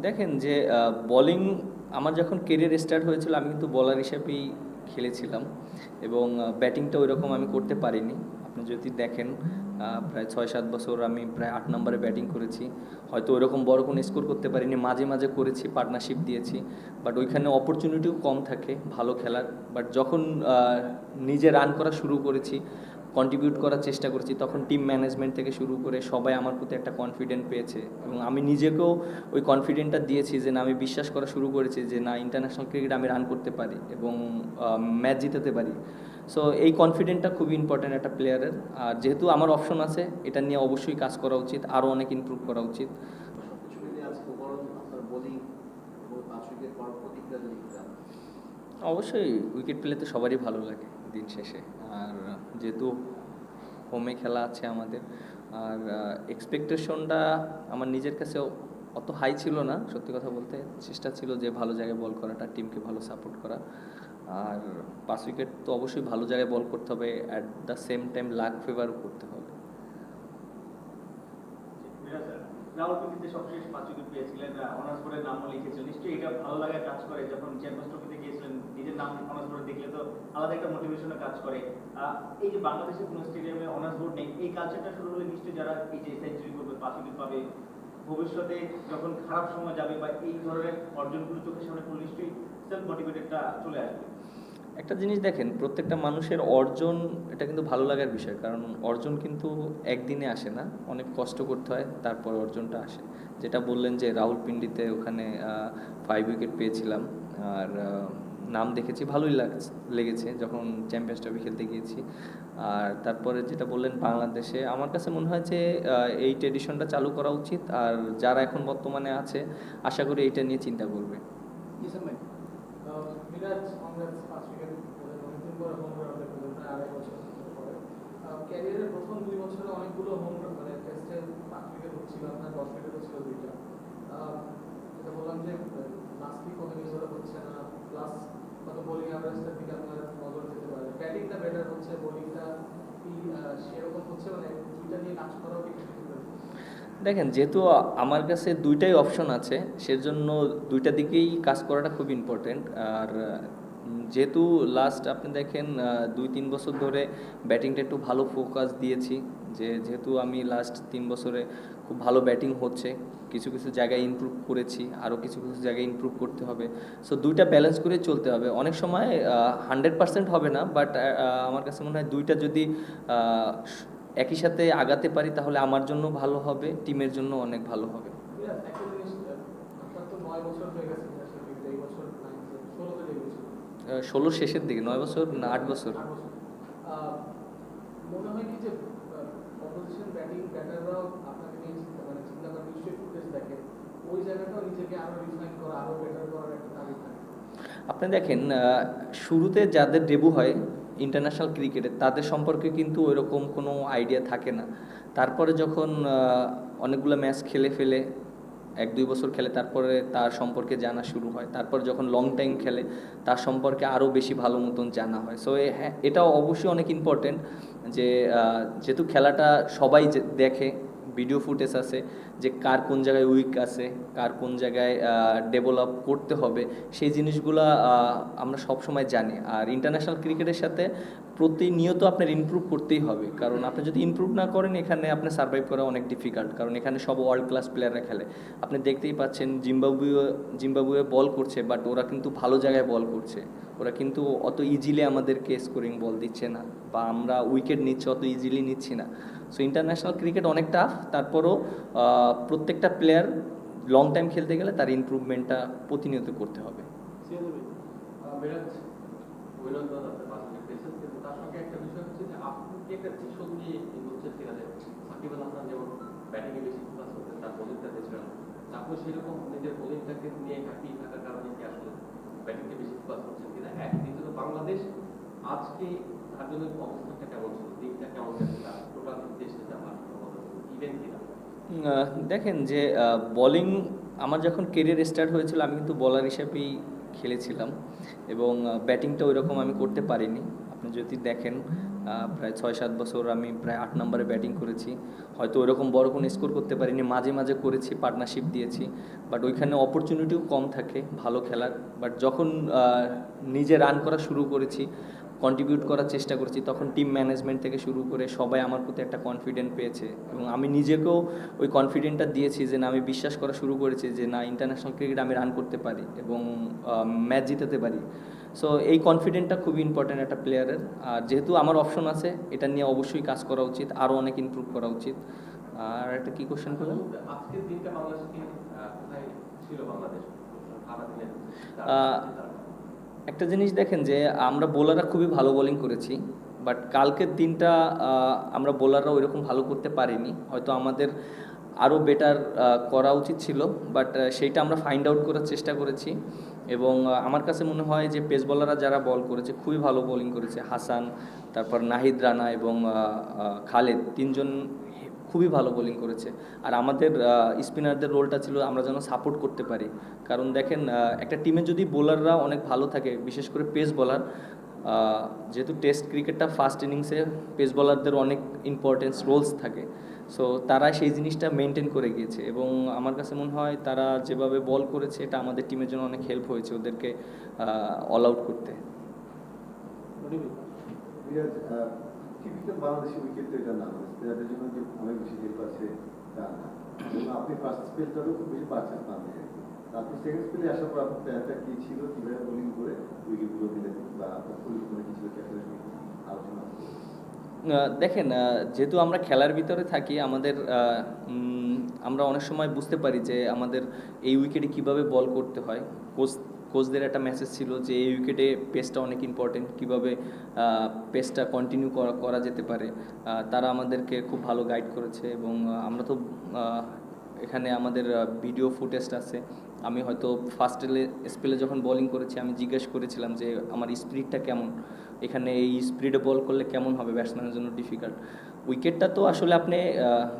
দেখেন যে বোলিং আমার যখন কেরিয়ার স্টার্ট হয়েছিল আমি কিন্তু বলার হিসেবেই খেলেছিলাম এবং ব্যাটিংটা ওইরকম আমি করতে পারিনি। আপনি যদি দেখেন প্রায় 6-7 বছর আমি প্রায় 8 নম্বরে ব্যাটিং করেছি। হয়তো ওইরকম বড় কোনো স্কোর করতে পারিনি, মাঝে মাঝে করেছি, পার্টনারশিপ দিয়েছি, বাট ওইখানে অপরচুনিটিও কম থাকে ভালো খেলার। বাট যখন নিজে রান করা শুরু করেছি, কন্ট্রিবিউট করার চেষ্টা করেছি, তখন টিম ম্যানেজমেন্ট থেকে শুরু করে সবাই আমার প্রতি একটা কনফিডেন্ট পেয়েছে এবং আমি নিজেকেও ওই কনফিডেন্টটা দিয়েছি যে না, আমি বিশ্বাস করা শুরু করেছি যে না, ইন্টারন্যাশনাল ক্রিকেট আমি রান করতে পারি এবং ম্যাচ জিতাতে পারি। সো এই কনফিডেন্টটা খুবই ইম্পর্ট্যান্ট একটা প্লেয়ারের। আর যেহেতু আমার অপশন আছে, এটা নিয়ে অবশ্যই কাজ করা উচিত, আরও অনেক ইমপ্রুভ করা উচিত। সবকিছু মিলিয়ে আজকে ওভারঅল আপনার বোলিং এবং 5 উইকেট পাওয়ার প্রতিক্রিয়া যদি একটু জানান। অবশ্যই উইকেট পেলে সবারই ভালো লাগে দিন শেষে। আর যেহেতু হোমে খেলা আছে আমাদের, আর এক্সপেকটেশনটা আমার নিজের কাছে অত হাই ছিল না, সত্যি কথা বলতে। চেষ্টা ছিল যে ভালো জায়গায় বল করাটা, টিমকে ভালো সাপোর্ট করা। আর 5 উইকেট তো অবশ্যই ভালো জায়গায় বল করতে হবে, at the same time luck ফেভারও করতে হবে। রাওয়ালপিন্ডিতে সবশেষ 5 উইকেট পেয়েছিলেন, অনার্স বোর্ডের নামও লিখেছিলেন, নিশ্চয়ই এটা ভালো লাগা কাজ করে যখন চ্যাম্পিয়ন্স ট্রফিতে গিয়েছিলেন, নিজের নাম অনার্স বোর্ডে দেখলে তো আলাদা একটা মোটিভেশনে কাজ করে। এই যে বাংলাদেশের কোনো স্টেডিয়ামে অনার্স বোর্ড নেই, এই কালচারটা শুরু হলে নিশ্চয়ই যারা এই যে সেঞ্চুরি করবে, 5 উইকেট পাবে, ভবিষ্যতে যখন খারাপ সময় যাবে বা এই ধরনের অর্জনগুলো চোখের সামনে পড়লে নিশ্চয়ই সেলফ মোটিভেটেডটা চলে আসবে। একটা জিনিস দেখেন, প্রত্যেকটা মানুষের অর্জন এটা কিন্তু ভালো লাগার বিষয়, কারণ অর্জন কিন্তু একদিনে আসে না, অনেক কষ্ট করতে হয়, তারপর অর্জনটা আসে। যেটা বললেন যে রাহুলপিন্ডিতে ওখানে 5 উইকেট পেয়েছিলাম, আর নাম দেখেছি, ভালোই লেগেছে যখন চ্যাম্পিয়ন্স ট্রফি খেলতে গিয়েছি। আর তারপরে যেটা বললেন বাংলাদেশে, আমার কাছে মনে হয় যে এই ট্রেডিশনটা চালু করা উচিত, আর যারা এখন বর্তমানে আছে আশা করি এইটা নিয়ে চিন্তা করবে। মিরাজ, কংগ্রেস 5 উইকেট অনেকদিন পরে হোম রান পেলেন, প্রায় 2.5 বছর পরে। ক্যারিয়ারের প্রথম 2 বছরে অনেকগুলো হোম রান, মানে টেস্টে 5 উইকেট হচ্ছিল, আপনার 10 উইকেট হচ্ছিল দুইটা। যেটা বললাম যে লাস্ট উইক ওখানে ধরে হচ্ছে না, প্লাস কত বোলিং অ্যাভারেজটার দিকে আপনার নজর যেতে পারে। ব্যাটিংটা বেটার হচ্ছে, বোলিংটা কি সেরকম হচ্ছে, মানে দুইটা নিয়ে কাজ করাও কি difficult? দেখেন, যেহেতু আমার কাছে দুইটাই অপশন আছে, সেজন্য দুইটা দিকেই কাজ করাটা খুব ইম্পর্টেন্ট। আর যেহেতু লাস্ট আপনি দেখেন 2-3 বছর ধরে ব্যাটিংটা একটু ভালো ফোকাস দিয়েছি, যেহেতু আমি লাস্ট 3 বছরে খুব ভালো ব্যাটিং হচ্ছে, কিছু কিছু জায়গায় ইমপ্রুভ করেছি, আরও কিছু কিছু জায়গায় ইমপ্রুভ করতে হবে। সো দুইটা ব্যালেন্স করে চলতে হবে। অনেক সময় 100% হবে না, বাট আমার কাছে মনে হয় দুইটা যদি আহ, একই সাথে আগাতে পারি তাহলে আমার জন্য ভালো হবে, টিমের জন্য অনেক ভালো হবে। মিরাজ, একটা জিনিস, আপনার তো 9 বছর হয়ে গেছে ন্যাশনাল ক্রিকেটে, এই বছর 16তে ডেবিউট ছিল। 16 শেষের দিকে, 9 বছর না 8 বছর। 8 বছর। আহ, মনে হয় কি যে অপোজিশন ব্যাটাররাও আপনাকে নিয়ে চিন্তা করেন, নিশ্চয়ই ফুটেজ দেখে, ওই জায়গাটাও নিজেকে আরো রিফাইন করা, আরো বেটার করার একটা তাগিদ থাকে। আপনি দেখেন, শুরুতে যাদের ডেবু হয় ইন্টারন্যাশনাল ক্রিকেটে, তাদের সম্পর্কে কিন্তু ওইরকম কোনো আইডিয়া থাকে না। তারপরে যখন অনেকগুলো ম্যাচ খেলে ফেলে, 1-2 বছর খেলে, তারপরে তার সম্পর্কে জানা শুরু হয়। তারপর যখন লং টাইম খেলে, তার সম্পর্কে আরও বেশি ভালো মতন জানা হয়। সো হ্যাঁ, এটাও অবশ্যই অনেক ইম্পর্টেন্ট যে যেহেতু খেলাটা সবাই দেখে, ভিডিও ফুটেজ আছে যে কার কোন জায়গায় উইক আছে, কার কোন জায়গায় ডেভেলপ করতে হবে, সেই জিনিসগুলা আমরা সব সময় জানি। আর ইন্টারন্যাশনাল ক্রিকেটের সাথে প্রতিনিয়ত আপনার ইমপ্রুভ করতেই হবে, কারণ আপনি যদি ইমপ্রুভ না করেন এখানে আপনি সার্ভাইভ করা অনেক ডিফিকাল্ট, কারণ এখানে সব ওয়ার্ল্ড ক্লাস প্লেয়াররা খেলে। আপনি দেখতেই পাচ্ছেন জিম্বাবুয়ে বল করছে, বাট ওরা কিন্তু ভালো জায়গায় বল করছে, ওরা কিন্তু অত ইজিলি আমাদেরকে স্কোরিং বল দিচ্ছে না, বা আমরা উইকেট নিচ্ছি অত ইজিলি নিচ্ছি না। সো ইন্টারন্যাশনাল ক্রিকেট অনেক টাফ, তারপরও প্রত্যেকটা প্লেয়ার লং টাইম খেলতে গেলে তার ইমপ্রুভমেন্টটা প্রতিনিয়ত করতে হবে। মিরাজ, অভিনন্দন, আপনার 5 উইকেট পেয়েছেন, কিন্তু তার সঙ্গে একটা বিষয় হচ্ছে যে আপনি কি একটা ভীষণ নিয়ে বলছেন কিনা যে সাকিব আল হাসান যেমন ব্যাটিংয়ে বেশি ফোকাস করতেন, তার বোলিংটা ন্যাচারাল, আপনি সেরকম নিজের বোলিংটাকে নিয়ে হ্যাপি থাকার কারণে কি আসলে ব্যাটিংকে বেশি ফোকাস করছেন কিনা? এক, দ্বিতীয়ত বাংলাদেশ আজকে তার জন্য অবস্থানটা কেমন ছিল, দিকটা কেমন গেছে, তার টোটাল দেশে যাওয়ার ইভেন্ট কিনা? দেখেন যে বোলিং আমার যখন কেরিয়ার স্টার্ট হয়েছিল আমি কিন্তু বলার হিসেবেই খেলেছিলাম এবং ব্যাটিংটা ওইরকম আমি করতে পারিনি। আপনি যদি দেখেন প্রায় 6-7 বছর আমি প্রায় 8 নম্বরে ব্যাটিং করেছি। হয়তো ওরকম বড় কোনো স্কোর করতে পারিনি, মাঝে মাঝে করেছি, পার্টনারশিপ দিয়েছি, বাট ওইখানে অপরচুনিটিও কম থাকে ভালো খেলার। বাট যখন নিজে রান করা শুরু করেছি, কন্ট্রিবিউট করার চেষ্টা করছি, তখন টিম ম্যানেজমেন্ট থেকে শুরু করে সবাই আমার প্রতি একটা কনফিডেন্ট পেয়েছে এবং আমি নিজেকেও ওই কনফিডেন্টটা দিয়েছি যে না, আমি বিশ্বাস করা শুরু করেছি যে না, ইন্টারন্যাশনাল ক্রিকেট আমি রান করতে পারি এবং ম্যাচ জিতাতে পারি। সো এই কনফিডেন্টটা খুবই ইম্পর্ট্যান্ট একটা প্লেয়ারের। আর যেহেতু আমার অপশন আছে, এটা নিয়ে অবশ্যই কাজ করা উচিত, আরও অনেক ইমপ্রুভ করা উচিত। আর একটা কী কোশ্চেন করলেন? আজকের দিনটা বাংলাদেশকে কোথায় ছিল বাংলাদেশ সারা দিনে? একটা জিনিস দেখেন যে আমরা বোলাররা খুবই ভালো বোলিং করেছি, বাট কালকের দিনটা আমরা বোলাররা ওইরকম ভালো করতে পারিনি। হয়তো আমাদের আরও বেটার করা উচিত ছিল, বাট সেইটা আমরা ফাইন্ড আউট করার চেষ্টা করেছি। এবং আমার কাছে মনে হয় যে পেস বোলাররা যারা বল করেছে খুবই ভালো বোলিং করেছে। হাসান, তারপর নাহিদ রানা এবং খালেদ, তিনজন খুবই ভালো বোলিং করেছে। আর আমাদের স্পিনারদের রোলটা ছিল আমরা যেন সাপোর্ট করতে পারি। কারণ দেখেন, একটা টিমে যদি বোলাররা অনেক ভালো থাকে, বিশেষ করে পেস বোলার, যেহেতু টেস্ট ক্রিকেটটা ফার্স্ট ইনিংসে পেস বোলারদের অনেক ইম্পর্টেন্স রোলস থাকে, সো তারা সেই জিনিসটা মেনটেন করে গিয়েছে এবং আমার কাছে মনে হয় তারা যেভাবে বল করেছে এটা আমাদের টিমের জন্য অনেক হেল্প হয়েছে ওদেরকে অল আউট করতে। টিপিক্যাল বাংলাদেশি উইকেট তো এটা না, স্পিনারদের জন্য যে অনেক বেশি হেল্প আছে তা না। এবং আপনি ফার্স্ট স্পেলটারও খুব বেশি পাচ্ছেন না। তারপর সেকেন্ড স্পেলে আসার পর আপনার প্ল্যানটা কী ছিল, কীভাবে বোলিং করে উইকেটগুলো দিলেন বা আপনার পরিকল্পনা কী ছিল, ক্যাপ্টেনের সঙ্গে আলোচনা? দেখেন, যেহেতু আমরা খেলার ভিতরে থাকি, আমাদের আমরা অনেক সময় বুঝতে পারি যে আমাদের এই উইকেটে কিভাবে বল করতে হয়। কোচদের একটা মেসেজ ছিল যে এই উইকেটে পেসটা অনেক ইম্পর্টেন্ট, কীভাবে পেসটা কন্টিনিউ করা যেতে পারে। তারা আমাদেরকে খুব ভালো গাইড করেছে এবং আমরা তো এখানে আমাদের ভিডিও ফুটেজ আছে। আমি হয়তো ফার্স্ট স্পেলে যখন বোলিং করেছি আমি জিজ্ঞেস করেছিলাম যে আমার স্পিডটা কেমন, এখানে এই স্পিডে বল করলে কেমন হবে, ব্যাটসম্যানের জন্য ডিফিকাল্ট। উইকেটটা তো আসলে আপনি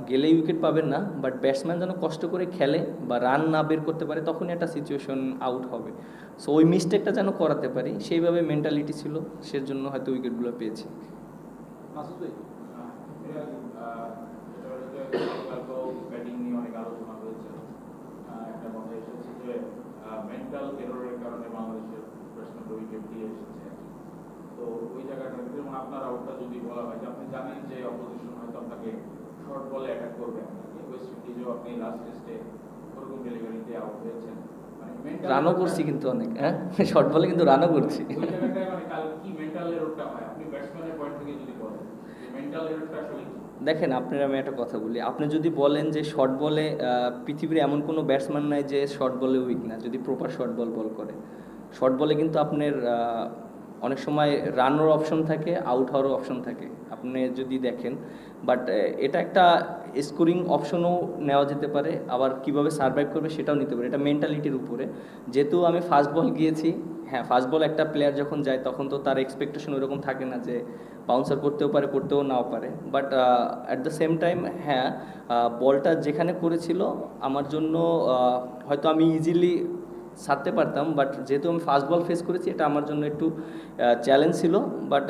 গেলেই উইকেট পাবেন না, বাট ব্যাটসম্যান যেন কষ্ট করে খেলে বা রান না বের করতে পারে, তখনই একটা সিচুয়েশন আউট হবে। সো ওই মিস্টেকটা যেন করাতে পারি, সেইভাবে মেন্টালিটি ছিল, সেজন্য হয়তো উইকেটগুলো পেয়েছি। মাসুদ ভাই, ব্যাটিং নিয়ে অনেক আলোচনা হয়েছে। একটা কথা এসেছে যে মেন্টাল এররের কারণে বাংলাদেশের ব্যাটসম্যানরা উইকেট দিয়ে এসেছে। তো ওই জায়গাটা যেমন আপনার আউটটা যদি বলা হয় যে আপনি জানেন যে অপোজিশন হয়তো আপনাকে শর্ট বলে অ্যাটাক করবে, আপনাকে ওয়েস্ট ইন্ডিজেও আপনি লাস্ট টেস্টে ওরকম ডেলিভারিতে আউট হয়েছেন, রানও করছি কিন্তু অনেক, হ্যাঁ শর্ট বলে কিন্তু রানও করছি। ওই জায়গাটায় মানে কাল কি মেন্টাল এররটা হয় আপনি ব্যাটসম্যানের পয়েন্ট থেকে যদি বলেন মেন্টাল এররটা আসলে কি? দেখেন, আপনার আমি একটা কথা বলি, আপনি যদি বলেন যে শর্ট বলে পৃথিবীর এমন কোনো ব্যাটসম্যান নাই যে শর্ট বলে উইক না, যদি প্রপার শর্ট বল করে। শর্ট বলে কিন্তু আপনার অনেক সময় রানের অপশন থাকে, আউট হওয়ারও অপশন থাকে, আপনি যদি দেখেন। বাট এটা একটা স্কোরিং অপশনও নেওয়া যেতে পারে, আবার কিভাবে সার্ভাইভ করবে সেটাও নিতে পারে, এটা মেন্টালিটির উপরে। যেহেতু আমি ফাস্ট বল গিয়েছি, হ্যাঁ ফাস্ট বল একটা প্লেয়ার যখন যায় তখন তো তার এক্সপেকটেশন ওইরকম থাকে না যে বাউন্সার করতেও পারে, করতেও নাও পারে। But at the same time হ্যাঁ, বলটা যেখানে করেছিল আমার জন্য হয়তো আমি ইজিলি ছাড়তে পারতাম, বাট যেহেতু আমি ফাস্ট বল ফেস করেছি এটা আমার জন্য একটু চ্যালেঞ্জ ছিল। বাট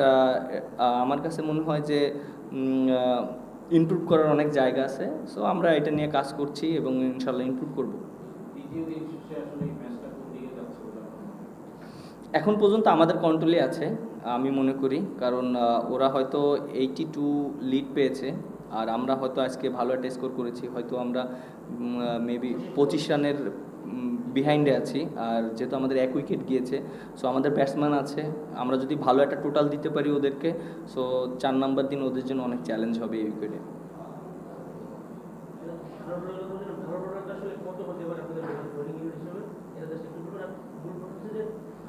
আমার কাছে মনে হয় যে ইমপ্রুভ করার অনেক জায়গা আছে, সো আমরা এটা নিয়ে কাজ করছি এবং ইনশাল্লাহ ইমপ্রুভ করব। দ্বিতীয় দিন শেষে আসলে এই ম্যাচটা কোন দিকে যাচ্ছে বলে এখন পর্যন্ত আমাদের কন্ট্রোলে আছে আমি মনে করি, কারণ ওরা হয়তো 82 লিড পেয়েছে আর আমরা হয়তো আজকে ভালো একটা স্কোর করেছি, হয়তো আমরা মেবি 25 রানের বিহাইন্ডে আছি। আর যেহেতু আমাদের এক উইকেট গিয়েছে, সো আমাদের ব্যাটসম্যান আছে, আমরা যদি ভালো একটা টোটাল দিতে পারি ওদেরকে, সো 4 নম্বর দিন ওদের জন্য অনেক চ্যালেঞ্জ হবে এই উইকেটে।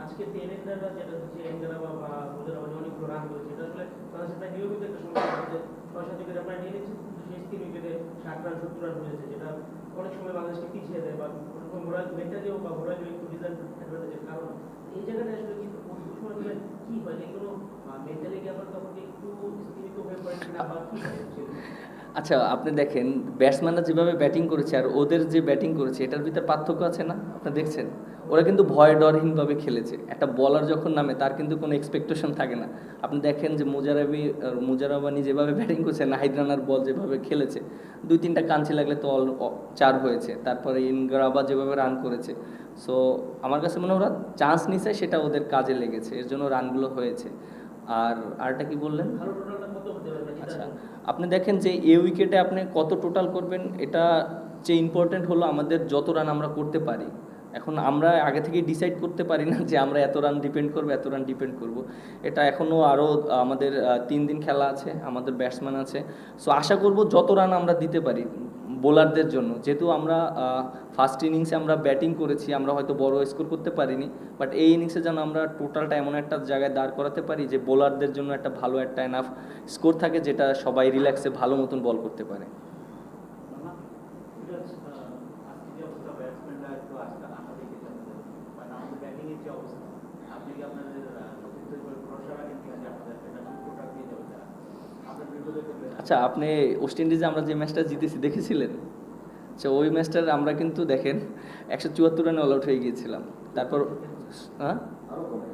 আজকে টেনেন্ডাররা যেটা হচ্ছে এঙ্গারা বা বোঝার অনেকগুলো রান করেছে, এটা আসলে বাংলাদেশের প্রায় নিয়মিত একটা সমস্যা হচ্ছে। 6-7 উইকেট আপনারা নিয়ে নিচ্ছেন, শেষ 3 উইকেটে 60 রান 70 রান হয়েছে, যেটা অনেক সময় বাংলাদেশকে পিছিয়ে দেয় বা মোরাল মেন্টালিও বা মোরালিও একটু ডিসঅ্যাডভান্টেজের কারণ। এই জায়গাটা আসলে কিন্তু সময় ধরে কী হয়, এগুলো মেন্টালি আবার তখন একটু স্থিমিত হয়ে পড়ে কিনা বা কী হয়? আচ্ছা আপনি দেখেন ব্যাটসম্যানরা যেভাবে ব্যাটিং করেছে আর ওদের যে ব্যাটিং করেছে এটার ভিতরে পার্থক্য আছে না, আপনি দেখছেন ওরা কিন্তু ভয় ডরহীনভাবে খেলেছে। একটা বলার যখন নামে তার কিন্তু কোনো এক্সপেকটেশন থাকে না। আপনি দেখেন যে মুজারাবানি যেভাবে ব্যাটিং করছে, নাহিদ রানার বল যেভাবে খেলেছে, 2-3টা কাঞ্চি লাগলে তো 4 হয়েছে। তারপরে ইনগ্রাবা যেভাবে রান করেছে, সো আমার কাছে মনে হয় ওরা চান্স নিছে, সেটা ওদের কাজে লেগেছে, এর জন্য রানগুলো হয়েছে। আর আরটা কি বললেন? ভালো টোটালটা কত হতে পারে মানে আচ্ছা জেতার জন্য? আপনি দেখেন যে এই উইকেটে আপনি কত টোটাল করবেন, এটা যে ইম্পর্টেন্ট হলো আমাদের যত রান আমরা করতে পারি। এখন আমরা আগে থেকেই ডিসাইড করতে পারি না যে আমরা এত রান ডিপেন্ড করবো, এত রান ডিপেন্ড করব। এটা এখনও আরও আমাদের 3 দিন খেলা আছে, আমাদের ব্যাটসম্যান আছে। সো আশা করব যত রান আমরা দিতে পারি বোলারদের জন্য, যেহেতু আমরা ফার্স্ট ইনিংসে আমরা ব্যাটিং করেছি, আমরা হয়তো বড় স্কোর করতে পারিনি, বাট এই ইনিংসে যেন আমরা টোটালটা এমন একটা জায়গায় দাঁড় করাতে পারি যে বোলারদের জন্য একটা ভালো একটা এনাফ স্কোর থাকে, যেটা সবাই রিল্যাক্সে ভালো মতন বল করতে পারে। এটা আজকে যে অবস্থা ব্যাটসম্যানরা একটু আশা দেখে যাচ্ছে, মানে আমাদের ব্যাটিং এর যে অবস্থা, আপনি কি আপনাদের সতীর্থ হিসেবে ভরসা রাখেন কিনা যে আপনাদের একটা টোটাল দিয়ে যাবে তারা? আপনার বিরুদ্ধে করলে আচ্ছা আপনি ওয়েস্ট ইন্ডিজে আমরা যে ম্যাচটা জিতেছি দেখেছিলেন? আচ্ছা ওই ম্যাচটার আমরা কিন্তু দেখেন 174 রানে অল আউট হয়ে গিয়েছিলাম। তারপর হ্যাঁ আরো কমে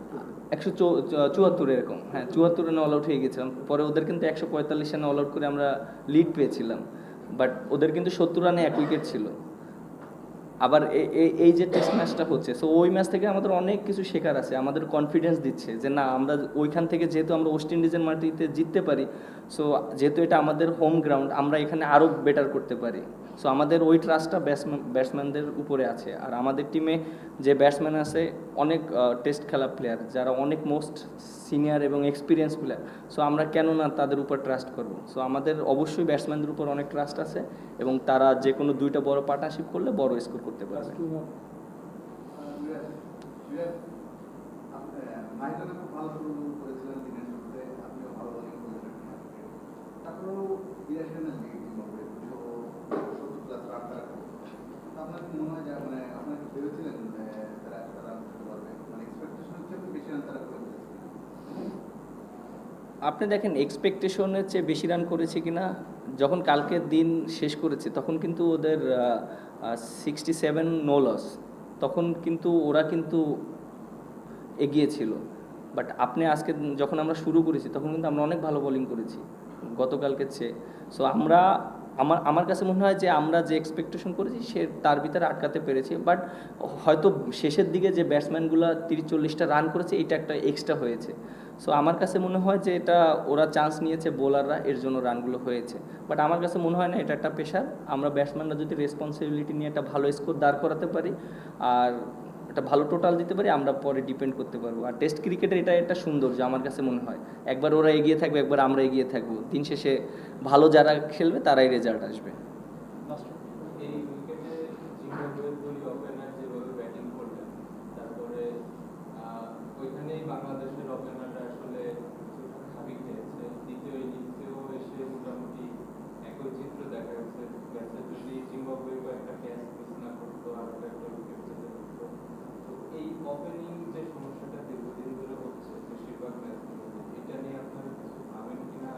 174 এরকম, হ্যাঁ 74 রানে অল আউট হয়ে গেছিলাম। পরে ওদের কিন্তু 145 রানে অল আউট করে আমরা লিড পেয়েছিলাম, বাট ওদের কিন্তু 70 রানে 1 উইকেট ছিল। আবার এই যে টেস্ট ম্যাচটা হচ্ছে, সো ওই ম্যাচ থেকে আমাদের অনেক কিছু শেখার আছে, আমাদের কনফিডেন্স দিচ্ছে যে না আমরা ওইখান থেকে যেহেতু আমরা ওয়েস্ট ইন্ডিজের মাটিতে জিততে পারি, সো যেহেতু এটা আমাদের হোম গ্রাউন্ড, আমরা এখানে আরও বেটার করতে পারি। সো আমাদের ওই ট্রাস্টটা ব্যাটসম্যানদের উপরে আছে। আর আমাদের টিমে যে ব্যাটসম্যান আছে অনেক টেস্ট খেলা প্লেয়ার, যারা অনেক মোস্ট সিনিয়র এবং এক্সপিরিয়েন্স প্লেয়ার। সো আমরা কেন না তাদের উপর ট্রাস্ট করব। সো আমাদের অবশ্যই ব্যাটসম্যানদের উপর অনেক ট্রাস্ট আছে, এবং তারা যে কোনো 2টা বড় পার্টনারশিপ করলে বড় স্কোর করতে পারবে। মাইদানে খুব ভালো শুরু করেছিলেন দিনের শুরুতে, আপনিও ভালো বোলিং করেছিলেন। তারপরেও 82 রানের লিড জিম্বাবুয়ে, 270+ রান তারা করেছে। আপনার কি মনে হয় যে মানে আপনারা কি ভেবেছিলেন তারা এতটা রান করতে পারবে? মানে এক্সপেকটেশনের চেয়ে বেশি রান তারা করে ফেলেছে? আপনি দেখেন এক্সপেকটেশনের চেয়ে বেশি রান করেছে কিনা, যখন কালকের দিন শেষ করেছে তখন কিন্তু ওদের 67 নো লস, তখন কিন্তু ওরা কিন্তু এগিয়ে ছিল। বাট আপনি আজকে যখন আমরা শুরু করেছি তখন কিন্তু আমরা অনেক ভালো বোলিং করেছি গতকালকের চেয়ে। সো আমরা আমার কাছে মনে হয় যে আমরা যে এক্সপেকটেশন করেছি সে তার ভিতরে আটকাতে পেরেছি। বাট হয়তো শেষের দিকে যে ব্যাটসম্যানগুলো 30-40টা রান করেছে, এটা একটা এক্সট্রা হয়েছে। সো আমার কাছে মনে হয় যে এটা ওরা চান্স নিয়েছে বোলাররা, এর জন্য রানগুলো হয়েছে। বাট আমার কাছে মনে হয় না এটা একটা পেশার। আমরা ব্যাটসম্যানরা যদি রেসপন্সিবিলিটি নিয়ে একটা ভালো স্কোর দাঁড় করাতে পারি আর একটা ভালো টোটাল দিতে পারি, আমরা পরে ডিপেন্ড করতে পারবো। আর টেস্ট ক্রিকেটের এটা একটা সৌন্দর্য আমার কাছে মনে হয়, একবার ওরা এগিয়ে থাকবে, একবার আমরা এগিয়ে থাকবো, দিন শেষে ভালো যারা খেলবে তারাই রেজাল্ট আসবে। এই উইকেটে জিম্বাবুয়ের দুই ওপেনার যেভাবে ব্যাটিং করলেন, তারপরে ওইখানেই বাংলাদেশের ওপেনাররা আসলে কিছুটা খাবি খেয়েছে। দ্বিতীয় ইনিংসেও এসে মোটামুটি একই চিত্র দেখা গেছে। যদি জিম্বাবুয়ে একটা ক্যাচ মিস না করতো, আরও একটা উইকেট যেতে হতো। তো এই ওপেনিং যে সমস্যাটা দীর্ঘদিন ধরে হচ্ছে বেশিরভাগ ম্যাচগুলোতে, এটা নিয়ে আপনারা কিছু ভাবেন কিনা?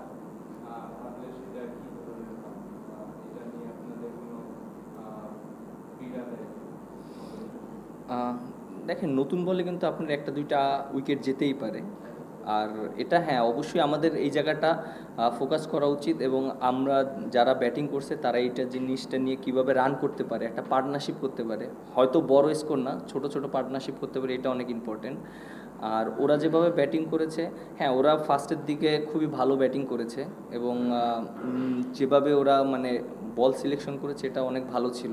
ভাবলে সেটা কি ধরনের ভাবেন? বা এটা নিয়ে আপনাদের কোনো পীড়া দেয়? দেখেন নতুন বলে কিন্তু আপনার 1-2টা উইকেট যেতেই পারে। আর এটা হ্যাঁ অবশ্যই আমাদের এই জায়গাটা ফোকাস করা উচিত, এবং আমরা যারা ব্যাটিং করছে তারা এইটা জিনিসটা নিয়ে কিভাবে রান করতে পারে, একটা পার্টনারশিপ করতে পারে, হয়তো বড় স্কোর না, ছোট ছোট পার্টনারশিপ করতে পারে, এটা অনেক ইম্পর্টেন্ট। আর ওরা যেভাবে ব্যাটিং করেছে, হ্যাঁ ওরা ফার্স্টের দিকে খুবই ভালো ব্যাটিং করেছে, এবং যেভাবে ওরা মানে বল সিলেকশন করেছে এটা অনেক ভালো ছিল।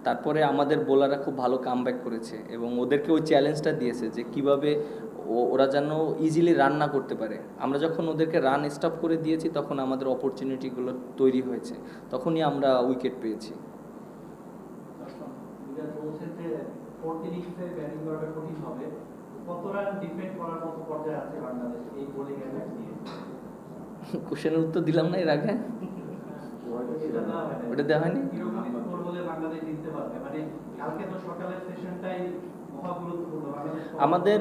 তারপরে আমাদের বোলাররা খুব ভালো কামব্যাক করেছে, এবং ওদেরকে ওই চ্যালেঞ্জটা দিয়েছে যে কিভাবে ওরা যেন ইজিলি রান না করতে পারে। আমরা যখন ওদেরকে রান স্টপ করে দিয়েছি তখন আমাদের অপরচুনিটিগুলো তৈরি হয়েছে, তখনই আমরা উইকেট পেয়েছি। ফোর্থ ইনিংসে ব্যাটিং করাটা কঠিন হবে, কত রান ডিফেন্ড করার মতো পর্যায়ে আছে বাংলাদেশ এই বোলিং অ্যাটাক নিয়ে? কোশ্চেনের উত্তর দিলাম না এর আগে, এটা না হয় ওটা দেওয়া হয়নি। কিরকম স্কোর হলে বাংলাদেশ জিততে পারবে? মানে কালকে তো সকালের সেশনটাই মহা গুরুত্বপূর্ণ। বাংলাদেশ আমাদের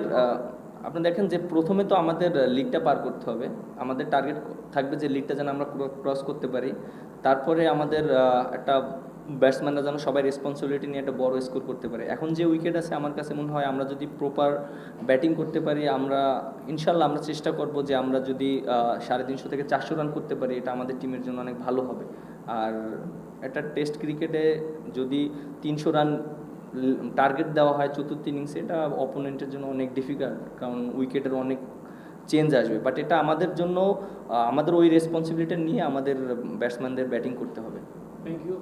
আপনি দেখেন যে প্রথমে তো আমাদের লিগটা পার করতে হবে, আমাদের টার্গেট থাকবে যে লিগটা যেন আমরা ক্রস করতে পারি। তারপরে আমাদের একটা ব্যাটসম্যানরা যেন সবাই রেসপন্সিবিলিটি নিয়ে একটা বড় স্কোর করতে পারে। এখন যে উইকেট আছে আমার কাছে মনে হয় আমরা যদি প্রপার ব্যাটিং করতে পারি, আমরা ইনশাল্লাহ আমরা চেষ্টা করব যে আমরা যদি 350 থেকে 400 রান করতে পারি, এটা আমাদের টিমের জন্য অনেক ভালো হবে। আর একটা টেস্ট ক্রিকেটে যদি 300 রান টার্গেট দেওয়া হয় চতুর্থ ইনিংসে, এটা অপোনেন্টের জন্য অনেক ডিফিকাল্ট, কারণ উইকেটের অনেক চেঞ্জ আসবে। বাট এটা আমাদের জন্য আমাদের ওই রেসপন্সিবিলিটি নিয়ে আমাদের ব্যাটসম্যানদের ব্যাটিং করতে হবে। Thank you.